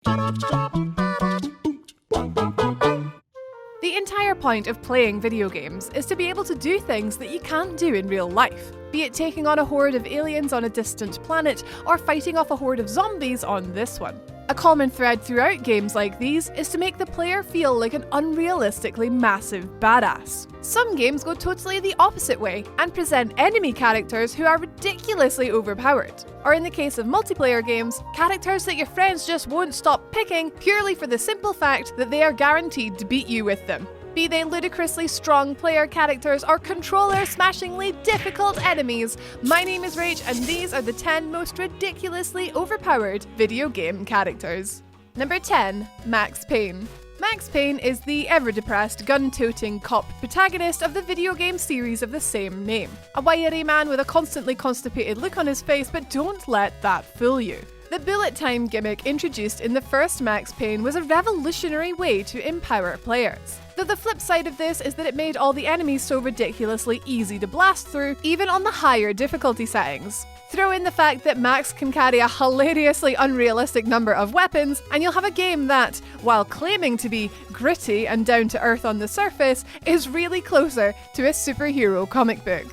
The entire point of playing video games is to be able to do things that you can't do in real life, be it taking on a horde of aliens on a distant planet or fighting off a horde of zombies on this one. A common thread throughout games like these is to make the player feel like an unrealistically massive badass. Some games go totally the opposite way and present enemy characters who are ridiculously overpowered. Or in the case of multiplayer games, characters that your friends just won't stop picking purely for the simple fact that they are guaranteed to beat you with them. Be they ludicrously strong player characters or controller-smashingly difficult enemies, my name is Rach and these are the 10 most ridiculously overpowered video game characters. Number 10. Max Payne. Max Payne is the ever-depressed, gun-toting cop protagonist of the video game series of the same name. A wiry man with a constantly constipated look on his face, but don't let that fool you. The bullet time gimmick introduced in the first Max Payne was a revolutionary way to empower players. Though the flip side of this is that it made all the enemies so ridiculously easy to blast through, even on the higher difficulty settings. Throw in the fact that Max can carry a hilariously unrealistic number of weapons, and you'll have a game that, while claiming to be gritty and down to earth on the surface, is really closer to a superhero comic book.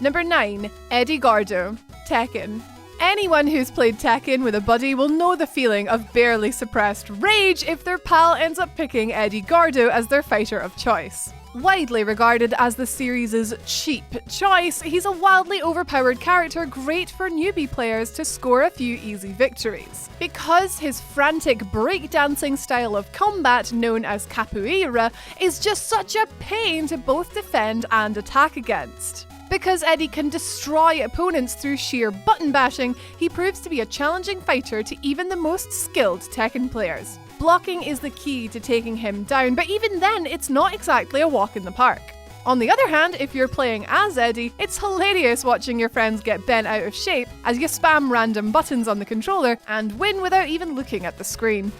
Number 9. EDDY GORDO. Tekken. Anyone who's played Tekken with a buddy will know the feeling of barely suppressed rage if their pal ends up picking EDDY GORDO as their fighter of choice. Widely regarded as the series' cheap choice, he's a wildly overpowered character great for newbie players to score a few easy victories. Because his frantic breakdancing style of combat, known as capoeira, is just such a pain to both defend and attack against. Because Eddie can destroy opponents through sheer button bashing, he proves to be a challenging fighter to even the most skilled Tekken players. Blocking is the key to taking him down, but even then, it's not exactly a walk in the park. On the other hand, if you're playing as Eddie, it's hilarious watching your friends get bent out of shape as you spam random buttons on the controller and win without even looking at the screen.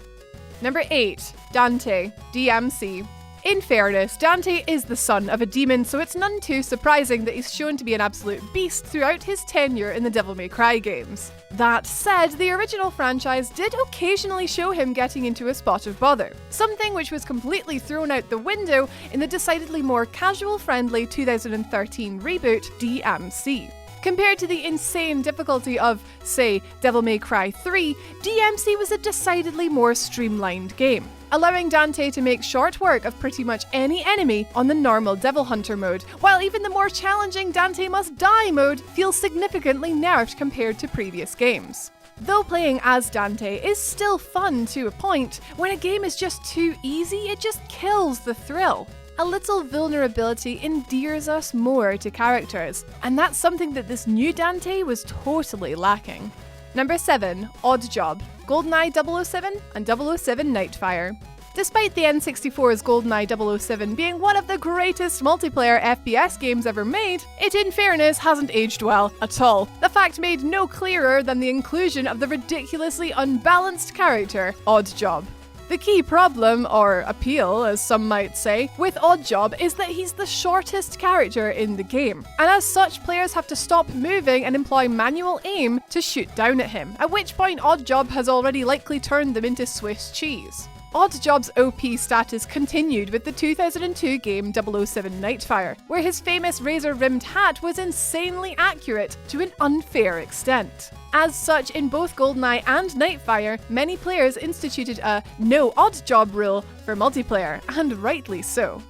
Number 8. DANTE, DMC. In fairness, Dante is the son of a demon, so it's none too surprising that he's shown to be an absolute beast throughout his tenure in the Devil May Cry games. That said, the original franchise did occasionally show him getting into a spot of bother, something which was completely thrown out the window in the decidedly more casual-friendly 2013 reboot, DMC. Compared to the insane difficulty of, say, Devil May Cry 3, DMC was a decidedly more streamlined game, allowing Dante to make short work of pretty much any enemy on the normal Devil Hunter mode, while even the more challenging Dante Must Die mode feels significantly nerfed compared to previous games. Though playing as Dante is still fun to a point, when a game is just too easy, it just kills the thrill. A little vulnerability endears us more to characters, and that's something that this new Dante was totally lacking. Number 7. Oddjob, Goldeneye 007 and 007 NIGHTFIRE. Despite the N64's Goldeneye 007 being one of the greatest multiplayer FPS games ever made, it in fairness hasn't aged well at all. The fact made no clearer than the inclusion of the ridiculously unbalanced character, Oddjob. The key problem, or appeal as some might say, with Oddjob is that he's the shortest character in the game, and as such players have to stop moving and employ manual aim to shoot down at him, at which point Oddjob has already likely turned them into Swiss cheese. Oddjob's OP status continued with the 2002 game 007 NIGHTFIRE, where his famous razor-rimmed hat was insanely accurate to an unfair extent. As such, in both Goldeneye and NIGHTFIRE, many players instituted a no Oddjob rule for multiplayer, and rightly so.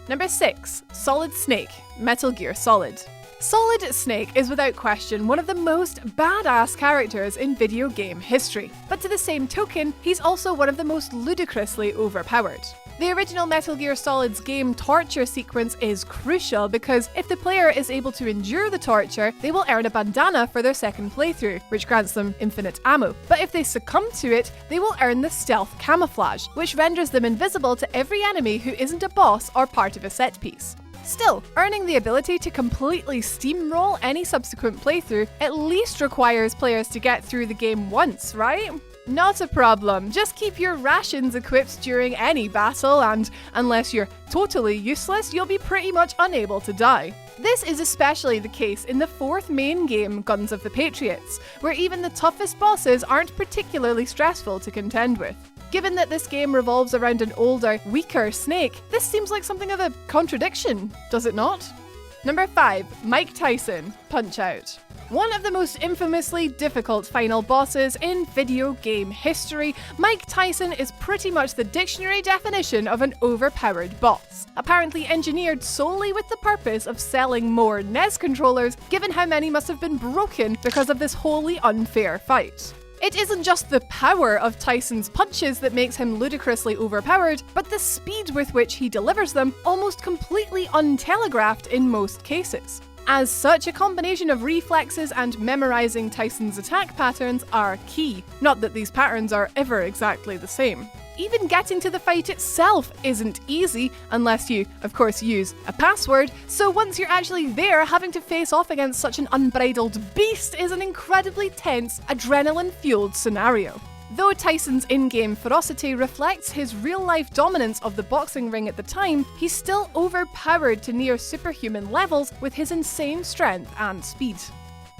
Number 6. Solid Snake, Metal Gear Solid. Solid Snake is without question one of the most badass characters in video game history, but to the same token, he's also one of the most ludicrously overpowered. The original Metal Gear Solid's game torture sequence is crucial because if the player is able to endure the torture, they will earn a bandana for their second playthrough, which grants them infinite ammo. But if they succumb to it, they will earn the stealth camouflage, which renders them invisible to every enemy who isn't a boss or part of a set piece. Still, earning the ability to completely steamroll any subsequent playthrough at least requires players to get through the game once, right? Not a problem, just keep your rations equipped during any battle and, unless you're totally useless, you'll be pretty much unable to die. This is especially the case in the fourth main game, Guns of the Patriots, where even the toughest bosses aren't particularly stressful to contend with. Given that this game revolves around an older, weaker Snake, this seems like something of a contradiction, does it not? Number 5. Mike Tyson, Punch-Out! One of the most infamously difficult final bosses in video game history, Mike Tyson is pretty much the dictionary definition of an overpowered boss, apparently engineered solely with the purpose of selling more NES controllers, given how many must have been broken because of this wholly unfair fight. It isn't just the power of Tyson's punches that makes him ludicrously overpowered, but the speed with which he delivers them, almost completely untelegraphed in most cases. As such, a combination of reflexes and memorizing Tyson's attack patterns are key. Not that these patterns are ever exactly the same. Even getting to the fight itself isn't easy, unless you, of course, use a password, so once you're actually there, having to face off against such an unbridled beast is an incredibly tense, adrenaline-fueled scenario. Though Tyson's in-game ferocity reflects his real-life dominance of the boxing ring at the time, he's still overpowered to near superhuman levels with his insane strength and speed.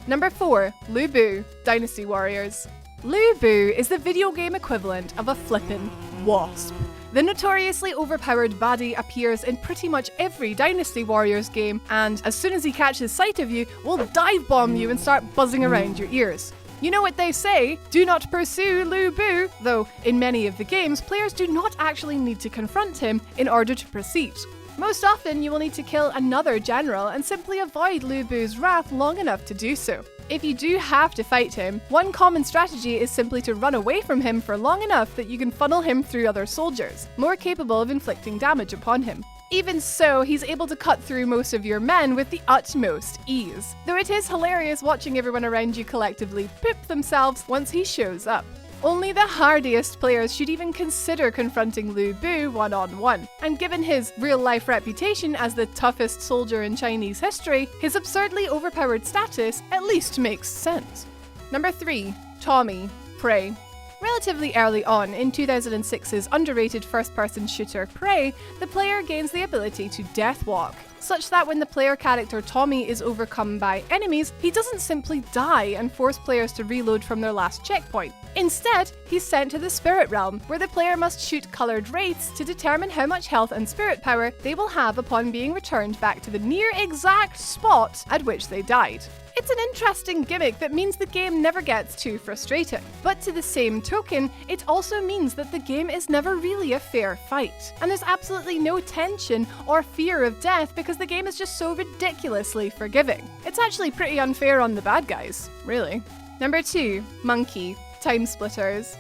Number 4. Lu Bu, Dynasty Warriors. Lu Bu is the video game equivalent of a flippin' wasp. The notoriously overpowered baddie appears in pretty much every Dynasty Warriors game, and as soon as he catches sight of you, will dive bomb you and start buzzing around your ears. You know what they say, do not pursue Lu Bu, though in many of the games, players do not actually need to confront him in order to proceed. Most often, you will need to kill another general and simply avoid Lu Bu's wrath long enough to do so. If you do have to fight him, one common strategy is simply to run away from him for long enough that you can funnel him through other soldiers, more capable of inflicting damage upon him. Even so, he's able to cut through most of your men with the utmost ease, though it is hilarious watching everyone around you collectively poop themselves once he shows up. Only the hardiest players should even consider confronting Lu Bu one-on-one, and given his real-life reputation as the toughest soldier in Chinese history, his absurdly overpowered status at least makes sense. Number 3. Tommy, Prey. Relatively early on, in 2006's underrated first-person shooter Prey, the player gains the ability to deathwalk, such that when the player character Tommy is overcome by enemies, he doesn't simply die and force players to reload from their last checkpoint. Instead, he's sent to the spirit realm, where the player must shoot coloured wraiths to determine how much health and spirit power they will have upon being returned back to the near exact spot at which they died. It's an interesting gimmick that means the game never gets too frustrating. But to the same token, it also means that the game is never really a fair fight. And there's absolutely no tension or fear of death because the game is just so ridiculously forgiving. It's actually pretty unfair on the bad guys, really. Number 2. Monkey, TIMESPLITTERS.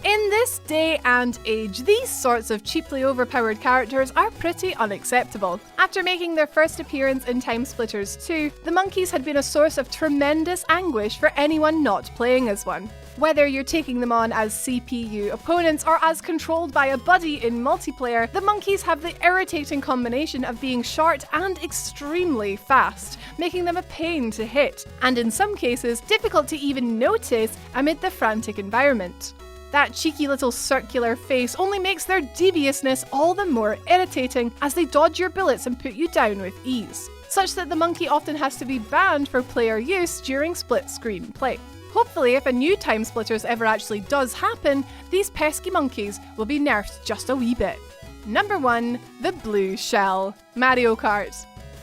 In this day and age, these sorts of cheaply overpowered characters are pretty unacceptable. After making their first appearance in TIMESPLITTERS 2, the monkeys had been a source of tremendous anguish for anyone not playing as one. Whether you're taking them on as CPU opponents or as controlled by a buddy in multiplayer, the monkeys have the irritating combination of being short and extremely fast, making them a pain to hit, and in some cases, difficult to even notice amid the frantic environment. That cheeky little circular face only makes their deviousness all the more irritating as they dodge your bullets and put you down with ease, such that the monkey often has to be banned for player use during split-screen play. Hopefully, if a new TIMESPLITTERS ever actually does happen, these pesky monkeys will be nerfed just a wee bit. Number 1. The Blue Shell, Mario Kart.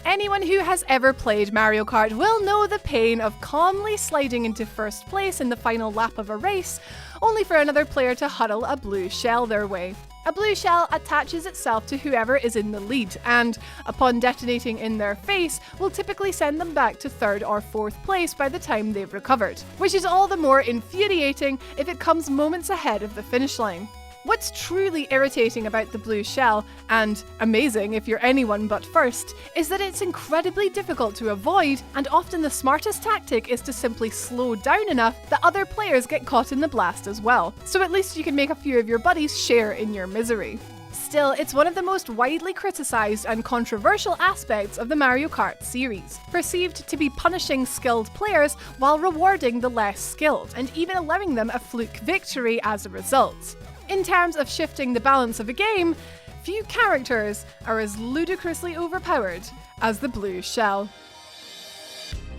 Anyone who has ever played Mario Kart will know the pain of calmly sliding into first place in the final lap of a race, only for another player to huddle a blue shell their way. A blue shell attaches itself to whoever is in the lead, and, upon detonating in their face, will typically send them back to 3rd or 4th place by the time they've recovered, which is all the more infuriating if it comes moments ahead of the finish line. What's truly irritating about the blue shell, and amazing if you're anyone but first, is that it's incredibly difficult to avoid, and often the smartest tactic is to simply slow down enough that other players get caught in the blast as well, so at least you can make a few of your buddies share in your misery. Still, it's one of the most widely criticised and controversial aspects of the Mario Kart series, perceived to be punishing skilled players while rewarding the less skilled, and even allowing them a fluke victory as a result. In terms of shifting the balance of a game, few characters are as ludicrously overpowered as the blue shell.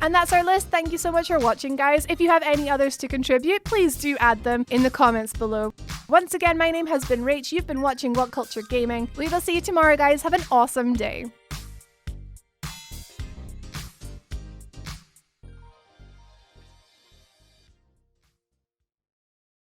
And that's our list. Thank you so much for watching, guys. If you have any others to contribute, please do add them in the comments below. Once again, my name has been Rach. You've been watching WhatCulture Gaming. We will see you tomorrow, guys. Have an awesome day.